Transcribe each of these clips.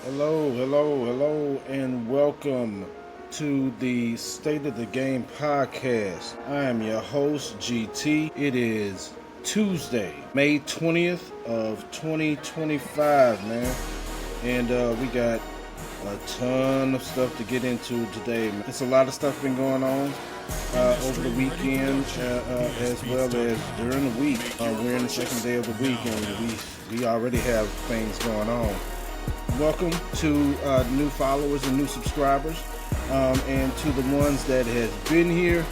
Hello, and welcome to the State of the Game Podcast. I am your host, GT. It is Tuesday, May 20th of 2025, man. And we got a ton of stuff to get into today, man. It's a lot of stuff been going on over the weekend, as well as during the week. We're in the second day of the week, and we already have things going on. Welcome to new followers and new subscribers, and to the ones that has been here.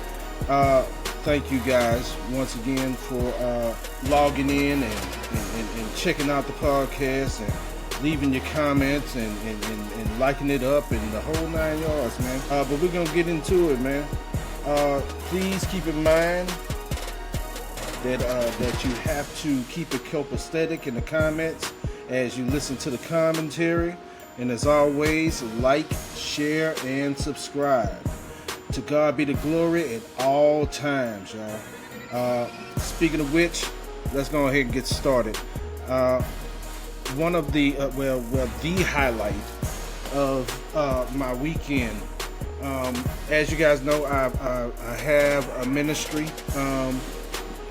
Thank you guys once again for logging in and checking out the podcast and leaving your comments and liking it up and the whole 9 yards, man. But we're gonna get into it, man. Please keep in mind that you have to keep it copacetic in the comments as you listen to the commentary. And as always, like, share, and subscribe. To God be the glory at all times, y'all. Speaking of which, let's go ahead and get started. One of the, the highlight of my weekend. As you guys know, I have a ministry,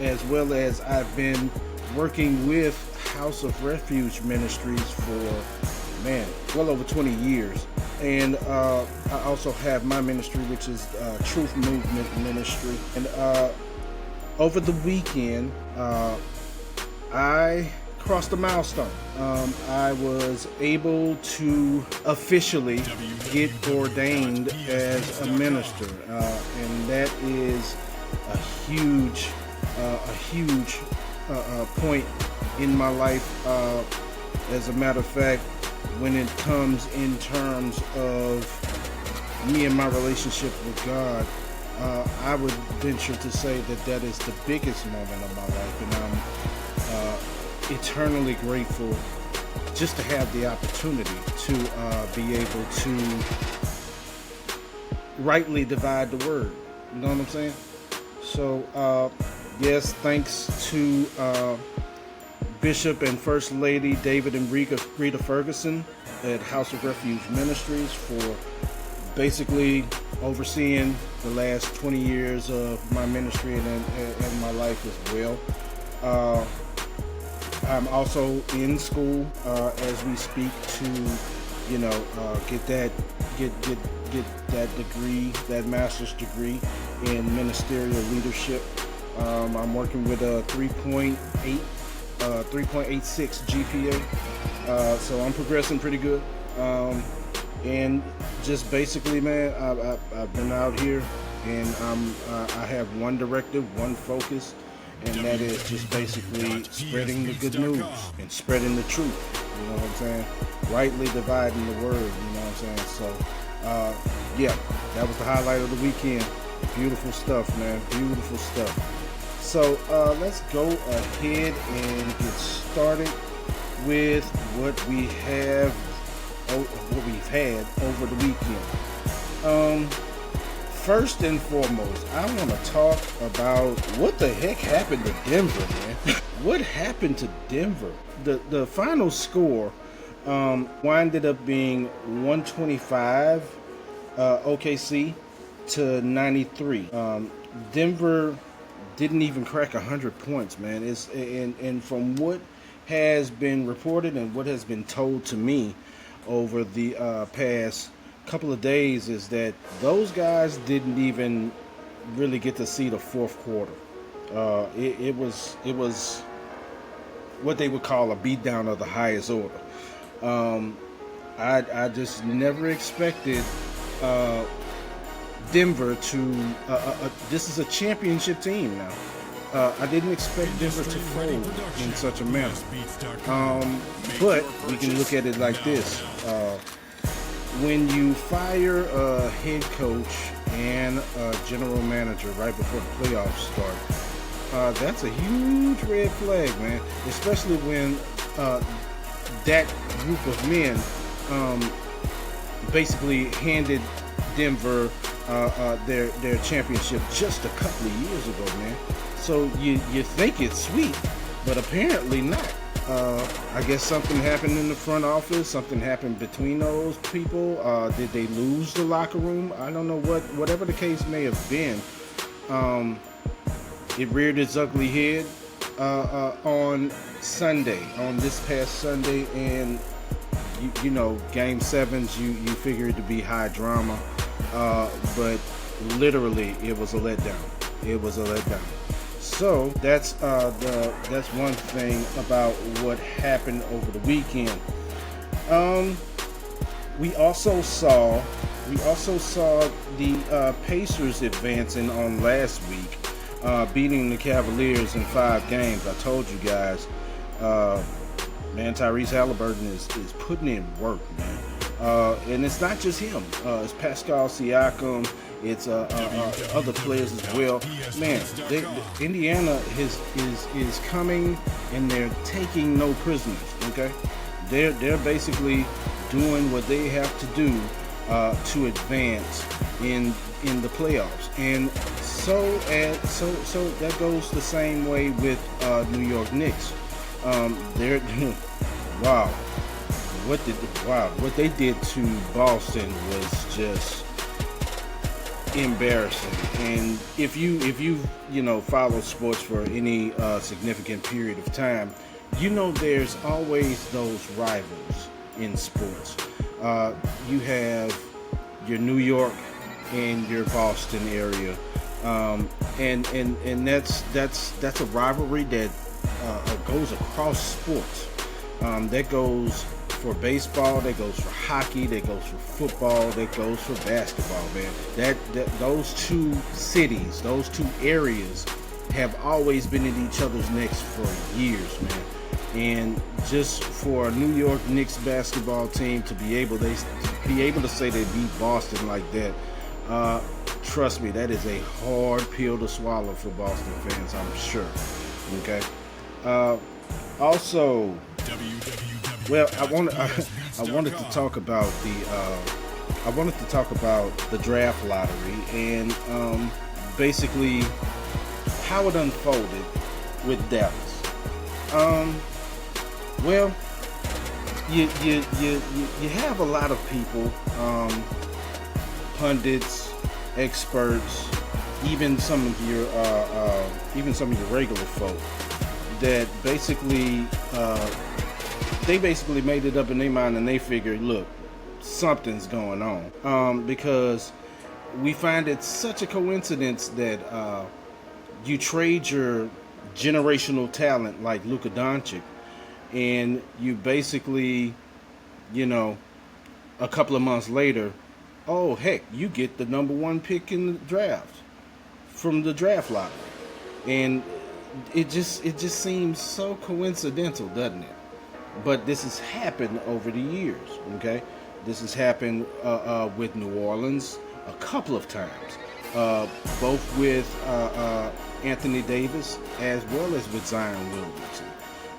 as well as I've been working with House of Refuge Ministries for, well over 20 years. And I also have my ministry, which is Truth Movement Ministry. And over the weekend, I crossed a milestone. I was able to officially get ordained as a minister. And that is a huge point in my life. As a matter of fact, when it comes in terms of me and my relationship with God, I would venture to say that is the biggest moment of my life, and I'm eternally grateful just to have the opportunity to be able to rightly divide the word. You know what I'm saying? So yes, thanks to Bishop and First Lady David and Rita Ferguson at House of Refuge Ministries for basically overseeing the last 20 years of my ministry and my life as well. I'm also in school as we speak to, get that degree, that master's degree in ministerial leadership. I'm working with a 3.86 GPA, so I'm progressing pretty good. And just basically, man, I've been out here, and I have one directive, one focus, and that is just basically spreading the good news and spreading the truth. You know what I'm saying? Rightly dividing the word. You know what I'm saying? So, that was the highlight of the weekend. Beautiful stuff, man. Beautiful stuff. So let's go ahead and get started with what we've had over the weekend. First and foremost, I want to talk about what the heck happened to Denver, man. What happened to Denver? The final score winded up being 125 OKC to 93. Denver didn't even crack 100 points, man. And from what has been reported and what has been told to me over the past couple of days is that those guys didn't even really get to see the fourth quarter. It was what they would call a beatdown of the highest order. I just never expected Denver to this is a championship team now. I didn't expect Denver to fold in such a manner. But we can look at it like this. When you fire a head coach and a general manager right before the playoffs start, that's a huge red flag, man. Especially when that group of men basically handed Denver their championship just a couple of years ago, man. So you think it's sweet, but apparently not. I guess something happened in the front office. Something happened between those people. Did they lose the locker room? I don't know whatever the case may have been. It reared its ugly head on this past Sunday, and you know, Game 7s, you figure it to be high drama, but literally it was a letdown. It was a letdown. So that's one thing about what happened over the weekend. We also saw the Pacers advancing on last week, beating the Cavaliers in 5 games. I told you guys, man, Tyrese Halliburton is putting in work, man. And it's not just him. It's Pascal Siakam. It's other players as well. Man, Indiana is coming, and they're taking no prisoners. Okay, they're basically doing what they have to do to advance in the playoffs, and so that goes the same way with New York Knicks. They're wow. What they did to Boston was just embarrassing. And if you follow sports for any significant period of time, you know there's always those rivals in sports. You have your New York and your Boston area, and that's a rivalry that goes across sports. That goes for baseball, that goes for hockey, that goes for football, that goes for basketball, man. That those two cities, those two areas have always been in each other's necks for years, man. And just for a New York Knicks basketball team to be able to say they beat Boston like that, trust me, that is a hard pill to swallow for Boston fans, I'm sure. Okay. Also, well, I wanted to talk about the draft lottery and basically how it unfolded with Dallas. Well, you have a lot of people, pundits, experts, even some of your regular folk that basically they basically made it up in their mind, and they figured, look, something's going on, because we find it such a coincidence that you trade your generational talent like Luka Doncic, and you basically, a couple of months later, oh heck, you get the number 1 pick in the draft from the draft lottery, and it just seems so coincidental, doesn't it? But this has happened over the years, okay? This has happened with New Orleans a couple of times, both with Anthony Davis as well as with Zion Williamson.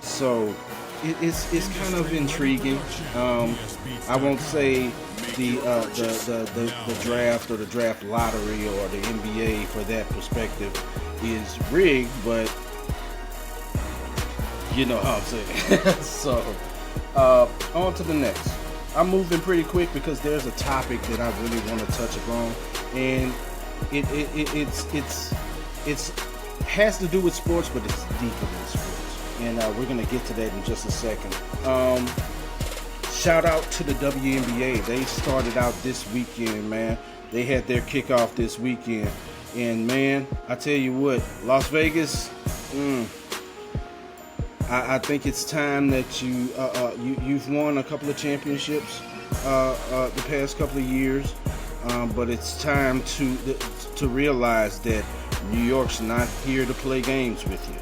So it's kind of intriguing. I won't say the draft or the draft lottery or the NBA for that perspective is rigged, but you know how I'm saying. So, on to the next. I'm moving pretty quick because there's a topic that I really want to touch upon, and it's has to do with sports, but it's deeper than sports, and we're gonna get to that in just a second. Shout out to the WNBA. They started out this weekend, man. They had their kickoff this weekend, and man, I tell you what, Las Vegas. I think it's time that you've won a couple of championships the past couple of years, but it's time to realize that New York's not here to play games with you.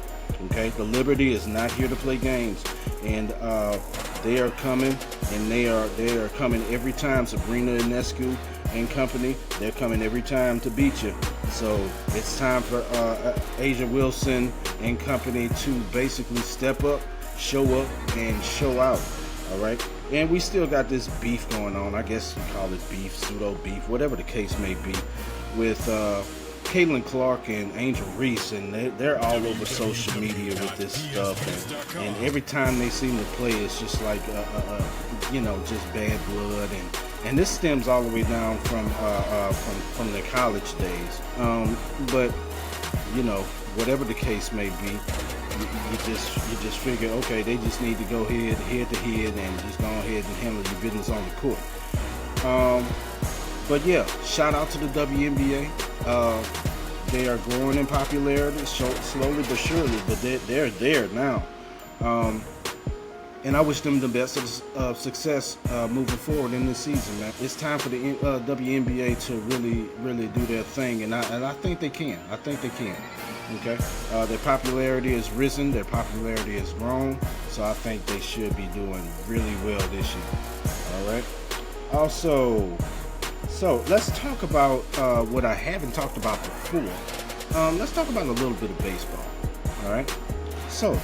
Okay, the Liberty is not here to play games, and they are coming, and they are coming every time. Sabrina Ionescu and company, they're coming every time to beat you. So it's time for Asia Wilson and company to basically step up, show up, and show out. All right, and we still got this beef going on. I guess you call it beef, pseudo beef, whatever the case may be, with Caitlin Clark and Angel Reese, and they're all over social media with this stuff, and every time they seem to play, it's just like just bad blood, and this stems all the way down from their college days. But whatever the case may be, you just figure, okay, they just need to go head to head and just go ahead and handle your business on the court. But yeah, shout out to the WNBA. They are growing in popularity, slowly but surely, but they're there now. And I wish them the best of success moving forward in this season, man. It's time for the WNBA to really do their thing, and I think they can. Okay, their popularity has risen, their popularity has grown, so I think they should be doing really well this year. All right. Also, so let's talk about what I haven't talked about before. Let's talk about a little bit of baseball. All right. So,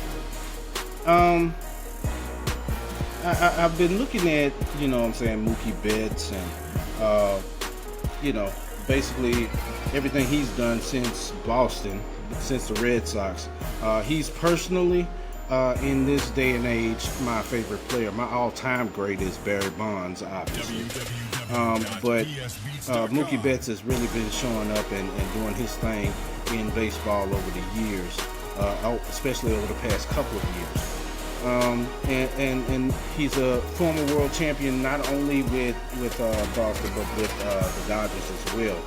I've been looking at, Mookie Betts and, basically everything he's done since Boston, since the Red Sox. He's personally, in this day and age, my favorite player. My all-time great is Barry Bonds, obviously. But Mookie Betts has really been showing up and doing his thing in baseball over the years, especially over the past couple of years. And he's a former world champion, not only with Boston, but with the Dodgers as well.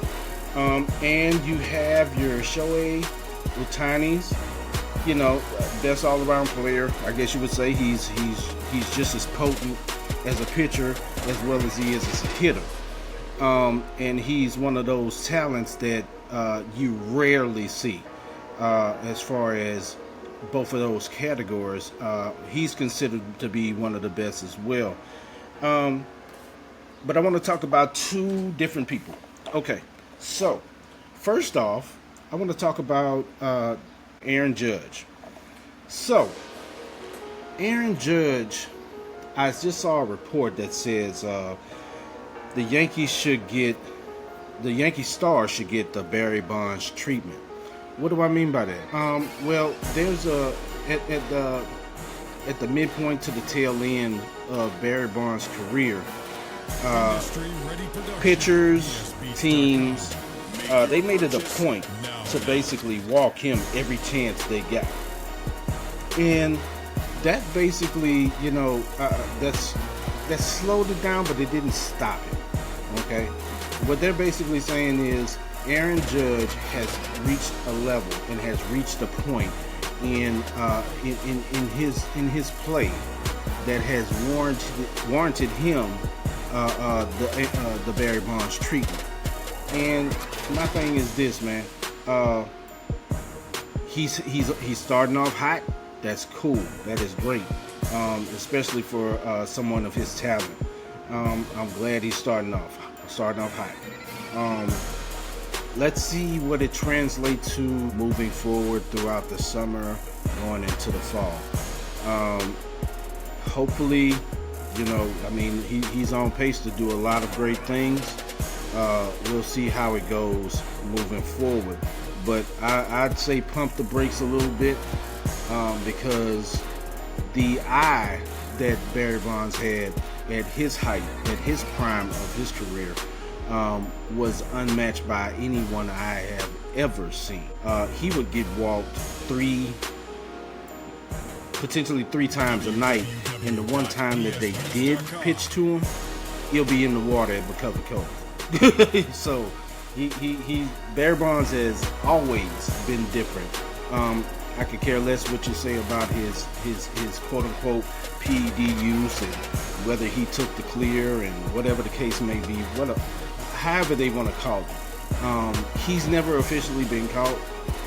And you have your Shohei Ohtani's, best all-around player. I guess you would say he's just as potent as a pitcher as well as he is as a hitter. And he's one of those talents that you rarely see as far as both of those categories. He's considered to be one of the best as well. But I want to talk about two different people. Okay, so first off, I want to talk about Aaron Judge. So, Aaron Judge, I just saw a report that says the Yankee star should get the Barry Bonds treatment. What do I mean by that? Well, there's at the midpoint to the tail end of Barry Bonds' career, pitchers, teams, they made it a point to basically walk him every chance they got. And that basically, that slowed it down, but it didn't stop it. Okay? What they're basically saying is Aaron Judge has reached a level and has reached a point in his play that has warranted him the Barry Bonds treatment. And my thing is this, man. He's starting off hot. That's cool. That is great, especially for someone of his talent. I'm glad he's starting off hot. Let's see what it translates to moving forward throughout the summer, going into the fall. Hopefully, he's on pace to do a lot of great things. We'll see how it goes moving forward. But I'd say pump the brakes a little bit, because the eye that Barry Bonds had at his height, at his prime of his career, was unmatched by anyone I have ever seen. He would get walked potentially three times a night, and the one time that they did pitch to him, he'll be in the water at Recover Cove. So Barry Bonds has always been different. I could care less what you say about his quote unquote PED use and whether he took the clear and whatever the case may be, however they want to call it. He's never officially been caught.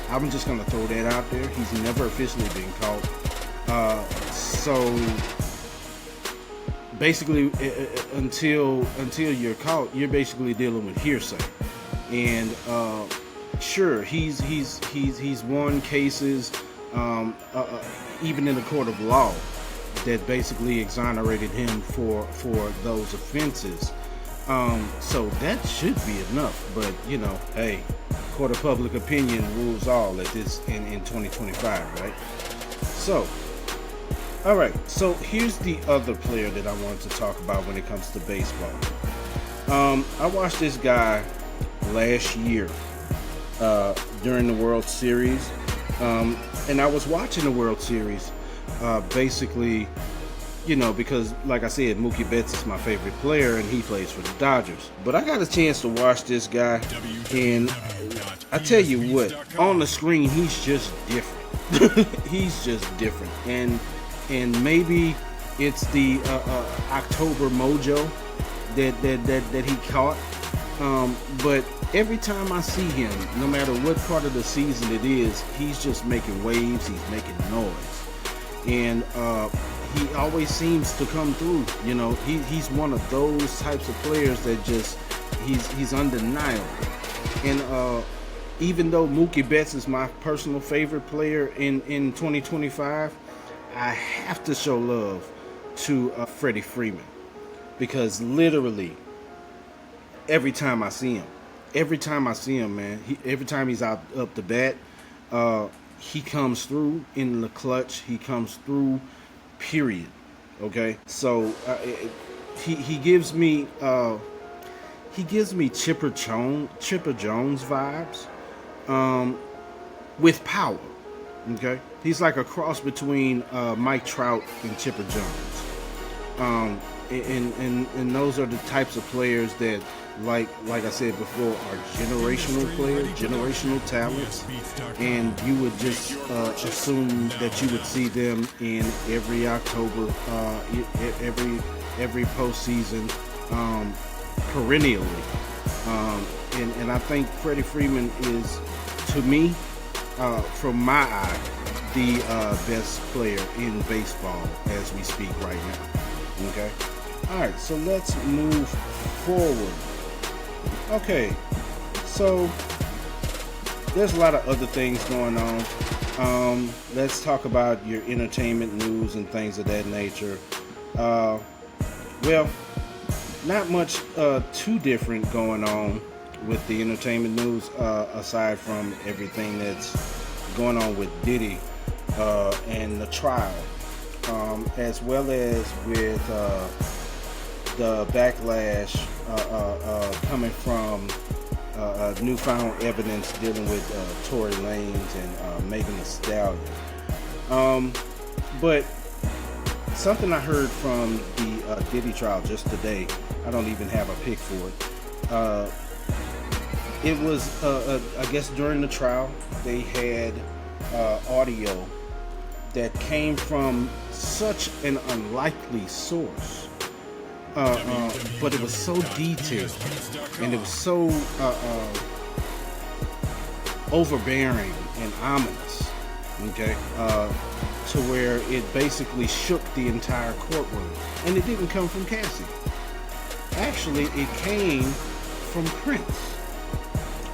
I'm just going to throw that out there. He's never officially been caught. So basically, until you're caught, you're basically dealing with hearsay. And sure, he's won cases, even in the court of law, that basically exonerated him for those offenses. So that should be enough. But hey, court of public opinion rules all at this in 2025, right? So, all right. So here's the other player that I wanted to talk about when it comes to baseball. I watched this guy last year during the World Series, and I was watching the World Series basically, because like I said, Mookie Betts is my favorite player and he plays for the Dodgers. But I got a chance to watch this guy, and I tell you what, on the screen he's just different. He's just different, and maybe it's the October mojo that he caught. But every time I see him, no matter what part of the season it is, he's just making waves, he's making noise. And he always seems to come through. He's one of those types of players that just, he's undeniable. And even though Mookie Betts is my personal favorite player in 2025, I have to show love to Freddie Freeman. Because literally, every time I see him, man, every time he's up the bat, he comes through in the clutch. He comes through, period. Okay, so he gives me Chipper Jones vibes, with power. Okay, he's like a cross between Mike Trout and Chipper Jones. And those are the types of players that, like I said before, are generational players, generational talents, and you would just assume that you would see them in every October, every postseason, perennially. And I think Freddie Freeman is, to me, from my eye, the best player in baseball as we speak right now. Okay? All right, so let's move forward. Okay, so there's a lot of other things going on. Let's talk about your entertainment news and things of that nature. Well, not much too different going on with the entertainment news, aside from everything that's going on with Diddy and the trial, as well as with the backlash coming from newfound evidence dealing with Tory Lanez and Megan Thee Stallion. But something I heard from the Diddy trial just today, I don't even have a pick for it. It was, I guess during the trial, they had audio that came from such an unlikely source. But it was so detailed, and it was so overbearing and ominous, okay, to where it basically shook the entire courtroom. And it didn't come from Cassie. Actually, it came from Prince,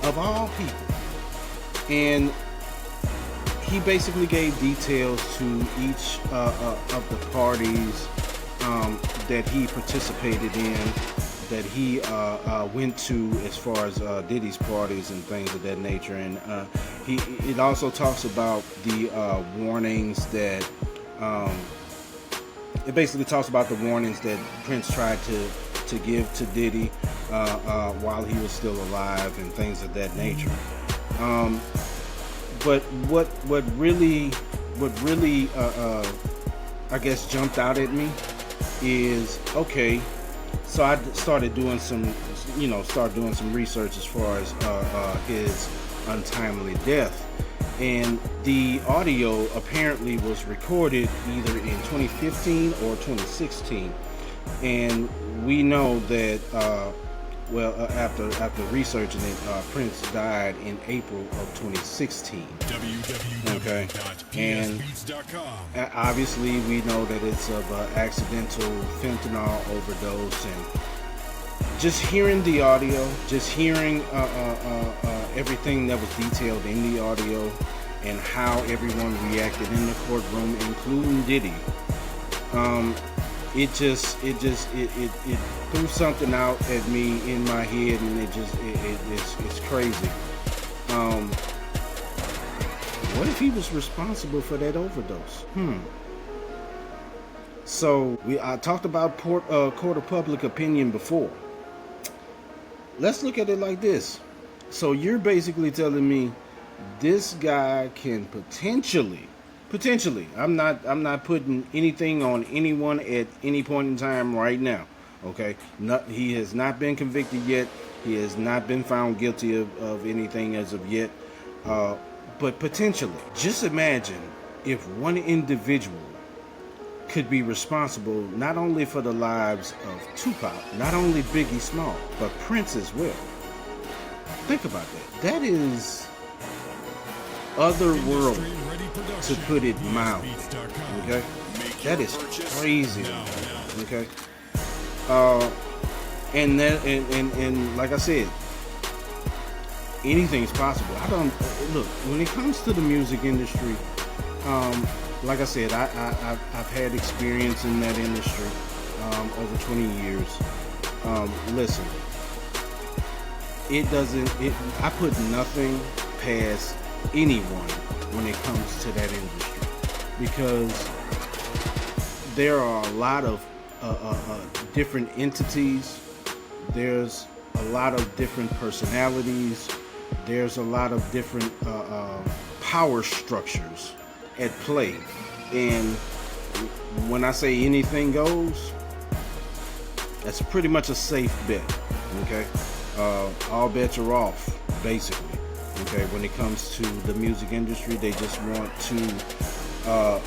of all people. And he basically gave details to each of the parties that he participated in, that he went to, as far as Diddy's parties and things of that nature. And it also talks about the warnings that it basically talks about the warnings that Prince tried to give to Diddy while he was still alive and things of that nature. But what really I guess jumped out at me is, okay, so I started doing some research as far as his untimely death. And the audio apparently was recorded either in 2015 or 2016. And we know that, after researching it, Prince died in April of 2016. Okay, and obviously we know that it's of accidental fentanyl overdose. And just hearing the audio, just hearing everything that was detailed in the audio, and how everyone reacted in the courtroom, including Diddy, it threw something out at me in my head, and it's crazy. What if he was responsible for that overdose? So I talked about court of public opinion before. Let's look at it like this. So you're basically telling me this guy can potentially, I'm not putting anything on anyone at any point in time right now. Okay, he has not been convicted yet. He has not been found guilty of anything as of yet. But potentially, just imagine if one individual could be responsible not only for the lives of Tupac, not only Biggie Small, but Prince as well. Think about that. That is otherworldly, to put it mildly. Okay, that is crazy. Okay, and like I said, anything's possible. Look, when it comes to the music industry, like I said, I've had experience in that industry over 20 years. Listen, I put nothing past anyone when it comes to that industry, because there are a lot of different entities. There's a lot of different personalities. There's a lot of different power structures at play. And when I say anything goes, that's pretty much a safe bet. Okay, all bets are off, basically. Okay, when it comes to the music industry, they just want to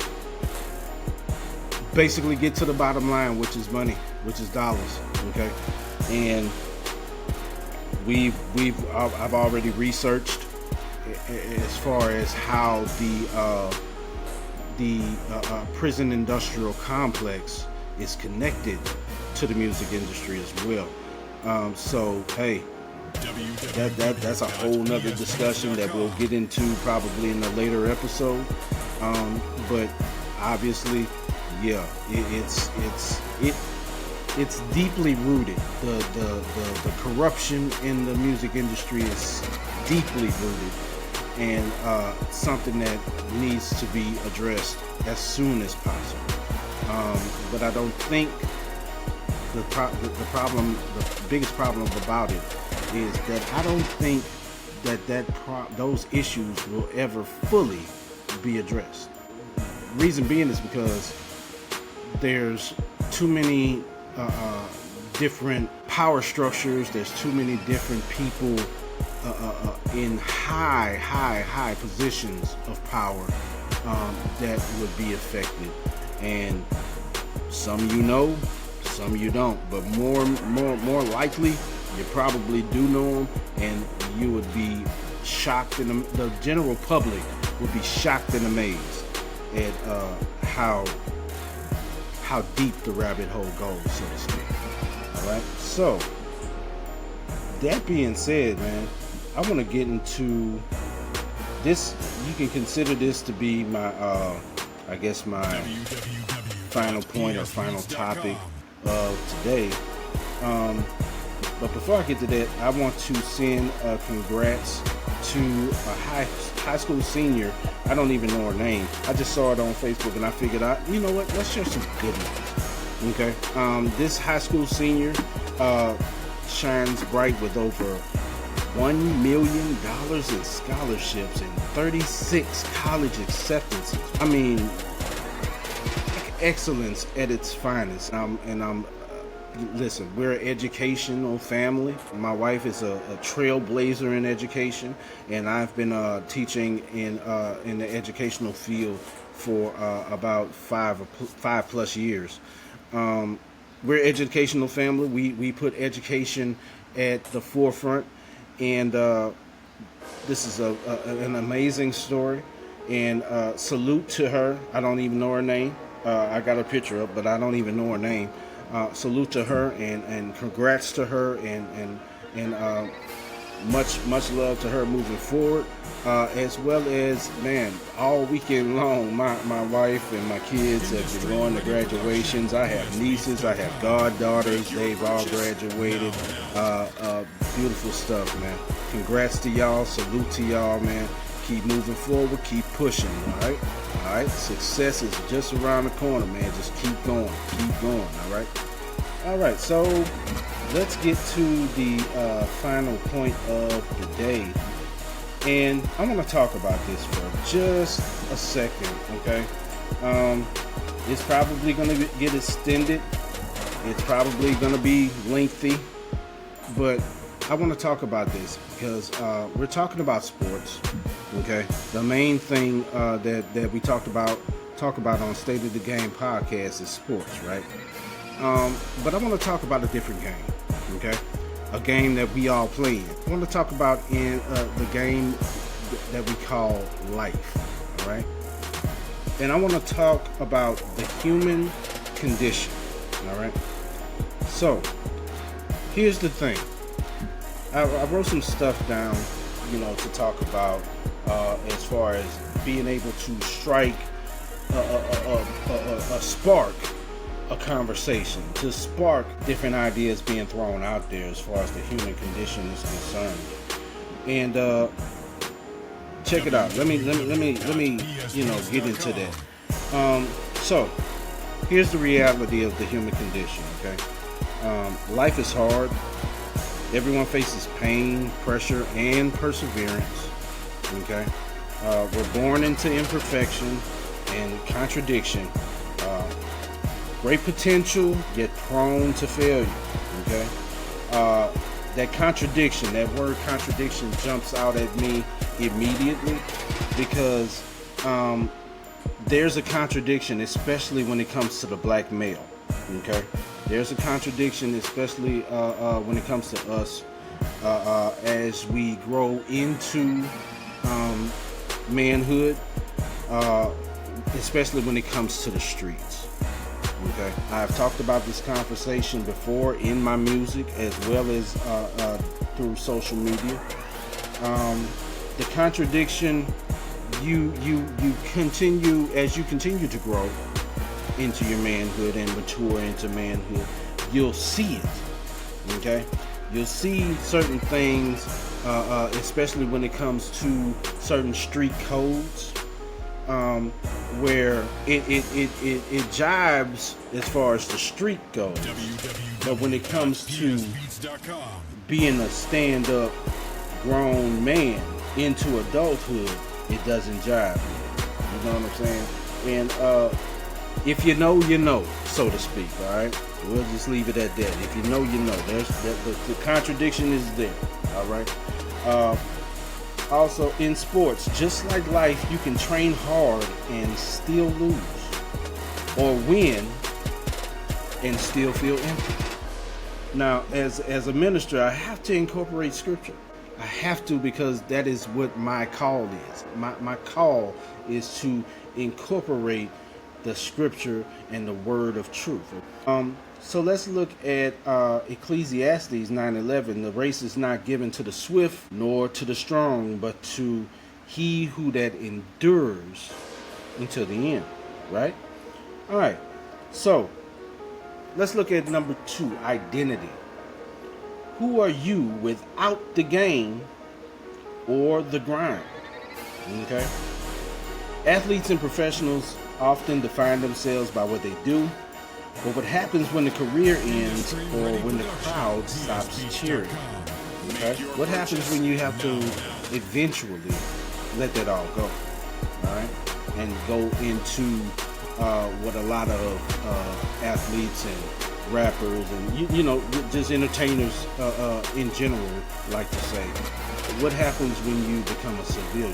basically get to the bottom line, which is money, which is dollars. Okay, and I've already researched as far as how the prison industrial complex is connected to the music industry as well. So hey, that's a whole nother discussion that we'll get into probably in a later episode. But obviously, yeah, it's deeply rooted. The corruption in the music industry is deeply rooted, and something that needs to be addressed as soon as possible. But I don't think the biggest problem about it is that I don't think those issues will ever fully be addressed. Reason being is because there's too many different power structures. There's too many different people in high positions of power that would be affected, and some you know, some you don't. But more likely, you probably do know them, and you would be shocked, and the general public would be shocked and amazed at how deep the rabbit hole goes, so to speak. All right. So that being said, man, I want to get into this. You can consider this to be my, I guess my final point or final topic of today. But before I get to that, I want to send congrats to a high school senior. I don't even know her name. I just saw it on Facebook and I figured out, you know what? Let's share some good news. Okay. This high school senior shines bright with over $1 million in scholarships and 36 college acceptances. I mean, excellence at its finest. Listen, we're an educational family. My wife is a trailblazer in education, and I've been teaching in the educational field for about five plus years. We're an educational family. We put education at the forefront, and this is an amazing story. And salute to her. I don't even know her name. I got a picture up, but I don't even know her name. Salute to her, and congrats to her, and much love to her moving forward. As well as, man, all weekend long, my wife and my kids have been going to graduations. I have nieces, I have goddaughters. They've all graduated. Beautiful stuff, man. Congrats to y'all. Salute to y'all, man. Keep moving forward. Keep pushing, all right? All right? Success is just around the corner, man. Just keep going. Keep going, all right? All right, so let's get to the final point of the day. And I'm going to talk about this for just a second, okay? It's probably going to get extended. It's probably going to be lengthy. But I want to talk about this because we're talking about sports, okay? The main thing that we talk about on State of the Game podcast is sports, right? But I want to talk about a different game, okay? A game that we all play in. I want to talk about in the game that we call life, all right? And I want to talk about the human condition, all right? So, here's the thing. I wrote some stuff down, to talk about as far as being able to strike a spark, a conversation, to spark different ideas being thrown out there as far as the human condition is concerned. And check it out. Let me get into that. So here's the reality of the human condition. Okay, life is hard. Everyone faces pain, pressure, and perseverance. Okay, we're born into imperfection and contradiction. Great potential, yet prone to failure. Okay, that contradiction, that word contradiction, jumps out at me immediately because there's a contradiction, especially when it comes to the black male. Okay, there's a contradiction, especially when it comes to us as we grow into manhood, especially when it comes to the streets. Okay, I've talked about this conversation before in my music as well as through social media. The contradiction, you continue as you continue to grow into your manhood and mature into manhood. You'll see it. Okay, you'll see certain things, especially when it comes to certain street codes. Where it jibes as far as the street goes, but when it comes to being a stand-up grown man into adulthood, it doesn't jive. You know what I'm saying? And if you know, you know, so to speak. All right, we'll just leave it at that. If you know, you know. There's the contradiction is there. All right. Also, in sports, just like life, you can train hard and still lose, or win and still feel empty. Now, as a minister, I have to incorporate scripture. I have to, because that is what my call is. My call is to incorporate the scripture and the word of truth. So let's look at Ecclesiastes 9:11. The race is not given to the swift nor to the strong, but to he who that endures until the end. Right? All right. So let's look at number 2, identity. Who are you without the game or the grind? Okay. Athletes and professionals often define themselves by what they do. But what happens when the career ends or when the crowd stops cheering? Okay? What happens when you have to eventually let that all go? All right? And go into what a lot of athletes and rappers and, just entertainers in general like to say. What happens when you become a civilian?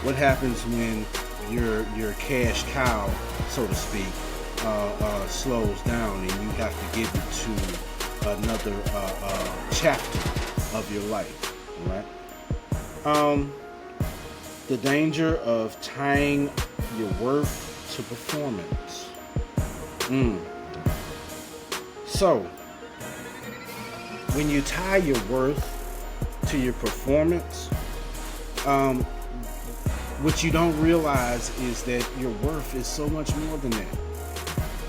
What happens when your cash cow, so to speak, slows down and you have to give it to another chapter of your life, right? The danger of tying your worth to performance. So, when you tie your worth to your performance, what you don't realize is that your worth is so much more than that.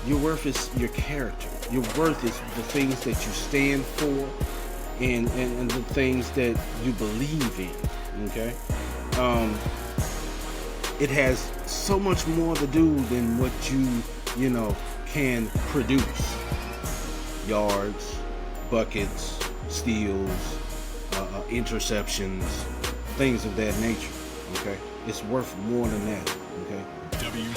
Your worth is your character. Your worth is the things that you stand for and the things that you believe in. Okay? It has so much more to do than what you can produce. Yards, buckets, steals, interceptions, things of that nature. Okay? It's worth more than that. Okay?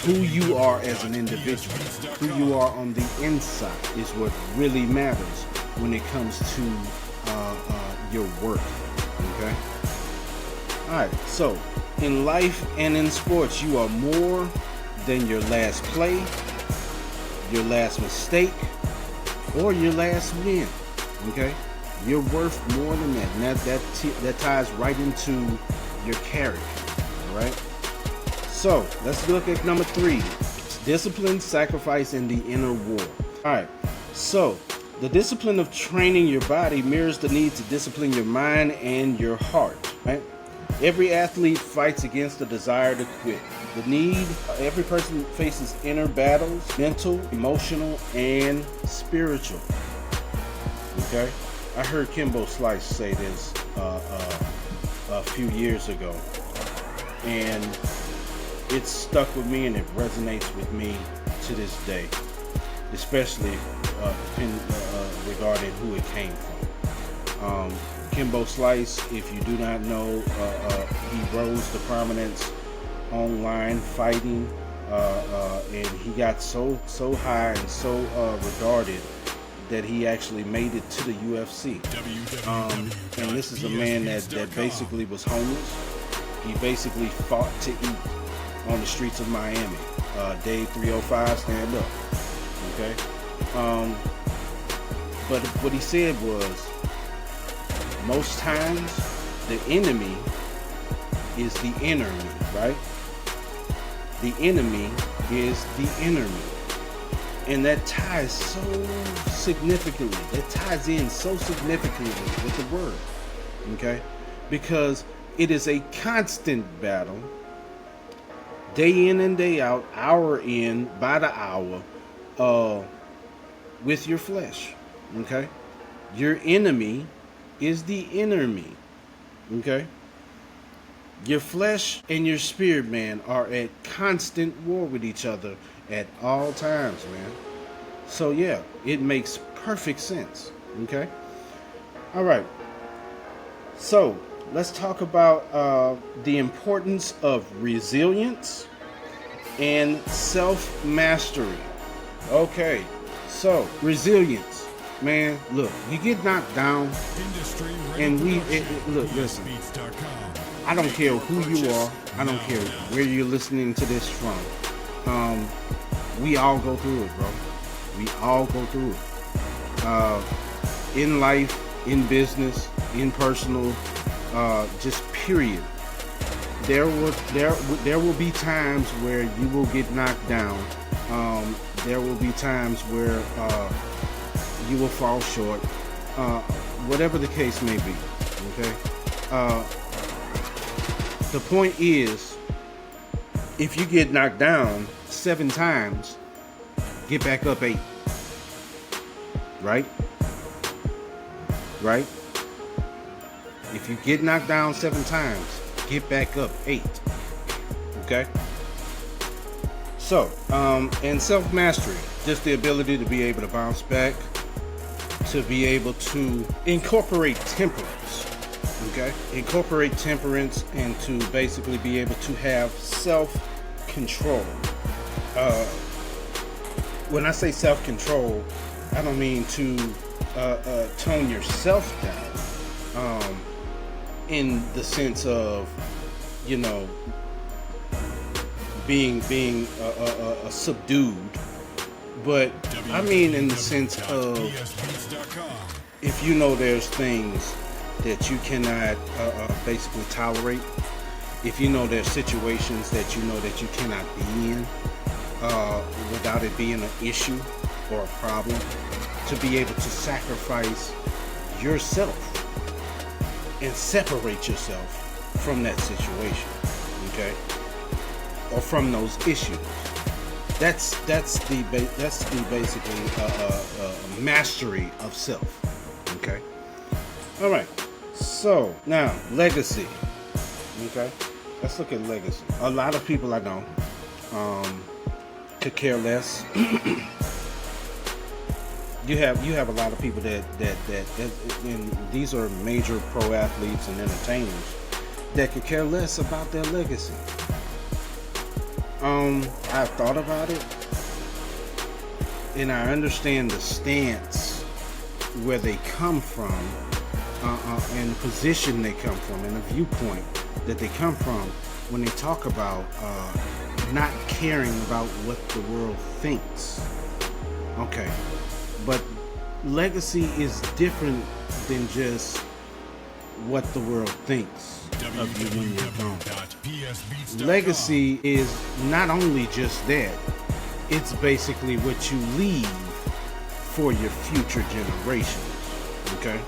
Who you are as an individual, who you are on the inside is what really matters when it comes to your worth. Okay? Alright, so in life and in sports, you are more than your last play, your last mistake, or your last win. Okay? You're worth more than that. And that ties right into your character. Alright? So, let's look at number 3. It's discipline, sacrifice, and the inner war. Alright, so the discipline of training your body mirrors the need to discipline your mind and your heart. Right? Every athlete fights against the desire to quit. Every person faces inner battles, mental, emotional, and spiritual. Okay? I heard Kimbo Slice say this a few years ago. And it stuck with me and it resonates with me to this day, especially regarding who it came from. Kimbo Slice, if you do not know, he rose to prominence online fighting, and he got so high and so regarded that he actually made it to the UFC. And this is a man that basically was homeless. He basically fought to eat on the streets of Miami. Day 305, stand up. Okay? But what he said was, most times the enemy is the enemy, right? The enemy is the enemy. And that ties so significantly, that ties in so significantly with the word. Okay? Because it is a constant battle, day in and day out, hour in by the hour, with your flesh. Okay? Your enemy is the enemy. Okay? Your flesh and your spirit, man, are at constant war with each other at all times, man. So yeah, it makes perfect sense. Okay? All right. So let's talk about the importance of resilience and self-mastery. Okay, so resilience, man. Look, you get knocked down, and look, listen. I don't care who you are. I don't care where you're listening to this from. We all go through it, bro. We all go through it. In life, in business, in personal, just period. There will be times where you will get knocked down. There will be times where you will fall short. Whatever the case may be. Okay. The point is, if you get knocked down 7 times, get back up 8. Right? Right? If you get knocked down 7 times, get back up 8. Okay? So, and self-mastery, just the ability to be able to bounce back, to be able to incorporate temperance. Okay? Incorporate temperance and to basically be able to have self-control. When I say self-control, I don't mean to tone yourself down in the sense of, being subdued, but I mean in the sense of, if you know there's things that you cannot basically tolerate, if you know there's situations that you know that you cannot be in without it being an issue or a problem, to be able to sacrifice yourself and separate yourself from that situation, okay, or from those issues. That's basically mastery of self. Okay. All right. So now legacy. Okay. Let's look at legacy. A lot of people I know could care less. You have a lot of people that and these are major pro athletes and entertainers that could care less about their legacy. I've thought about it, and I understand the stance where they come from, and the position they come from, and the viewpoint that they come from when they talk about not caring about what the world thinks. Okay, but legacy is different than just what the world thinks of you when you're gone. Legacy is not only just that, it's basically what you leave for your future generations. Okay?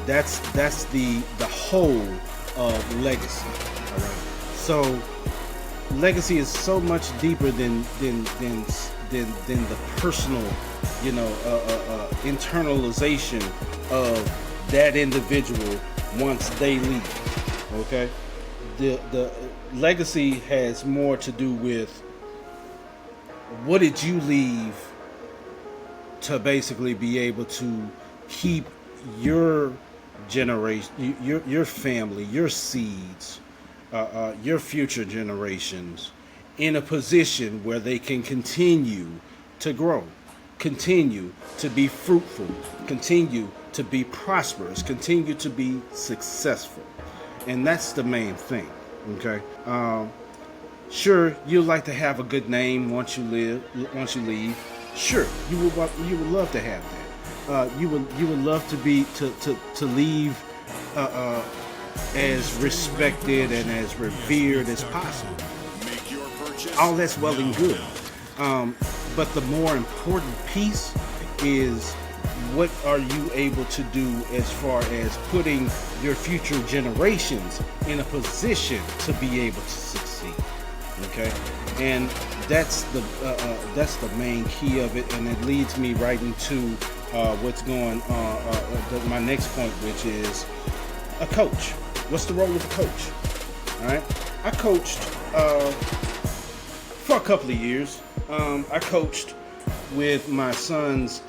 That's the whole of legacy. All right. So legacy is so much deeper than the personal, internalization of that individual once they leave. Okay? The legacy has more to do with what did you leave to basically be able to keep your generation, your family, your seeds, your future generations in a position where they can continue to grow, continue to be fruitful, continue to be prosperous, continue to be successful. And that's the main thing. Okay. Sure, you'd like to have a good name once you leave. Sure, you would love to have that. You would love to be to leave as respected and as revered as possible. All that's well and good. But the more important piece is, what are you able to do as far as putting your future generations in a position to be able to succeed? Okay, and that's the main key of it, and it leads me right into what's going on. My next point, which is a coach. What's the role of a coach? All right, I coached for a couple of years. I coached with my son's,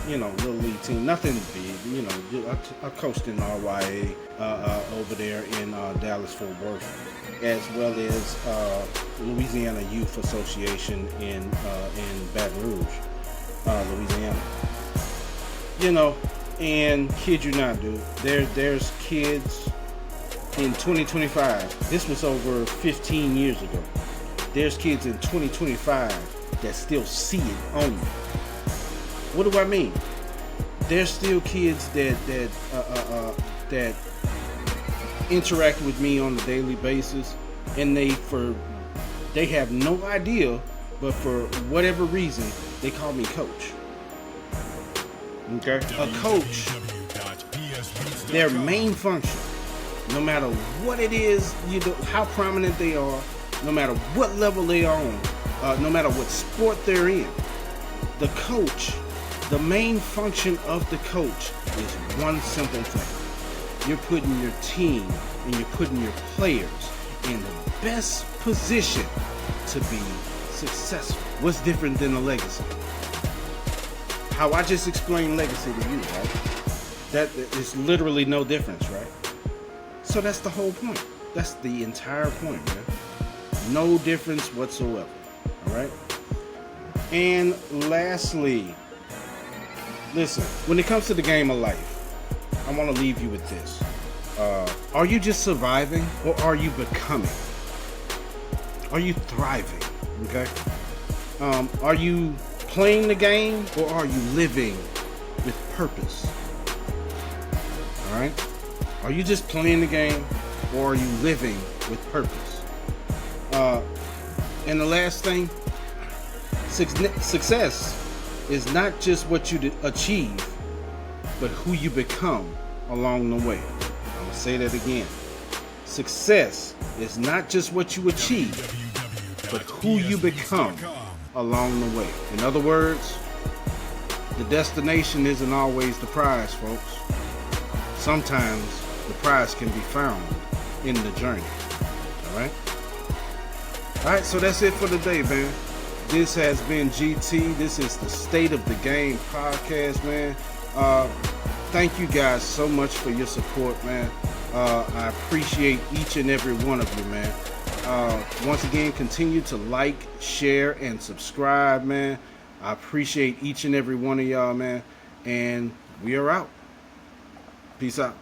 little league team. Nothing big, I coached in RYA over there in Dallas-Fort Worth, as well as Louisiana Youth Association in Baton Rouge, Louisiana. And kid you not, dude, there's kids in 2025. This was over 15 years ago. There's kids in 2025 that still see it on me. What do I mean? There's still kids that interact with me on a daily basis, and they have no idea, but for whatever reason, they call me coach. Okay? A coach, their main function, no matter what it is, how prominent they are, no matter what level they are on, no matter what sport they're in, the coach, the main function of the coach is one simple thing. You're putting your team and you're putting your players in the best position to be successful. What's different than a legacy? How I just explained legacy to you, right? That is literally no difference, right? So that's the whole point. That's the entire point, man. No difference whatsoever. All right. And lastly, listen, when it comes to the game of life, I want to leave you with this. Are you just surviving, or are you becoming? Are you thriving? Okay. Are you playing the game, or are you living with purpose? All right. Are you just playing the game, or are you living with purpose? And the last thing, success is not just what you achieve, but who you become along the way. I'm going to say that again. Success is not just what you achieve, but who you become along the way. In other words, the destination isn't always the prize, folks. Sometimes the prize can be found in the journey. All right, so that's it for today, man. This has been GT. This is the State of the Game podcast, man. Thank you guys so much for your support, man. I appreciate each and every one of you, man. Once again, continue to like, share, and subscribe, man. I appreciate each and every one of y'all, man. And we are out. Peace out.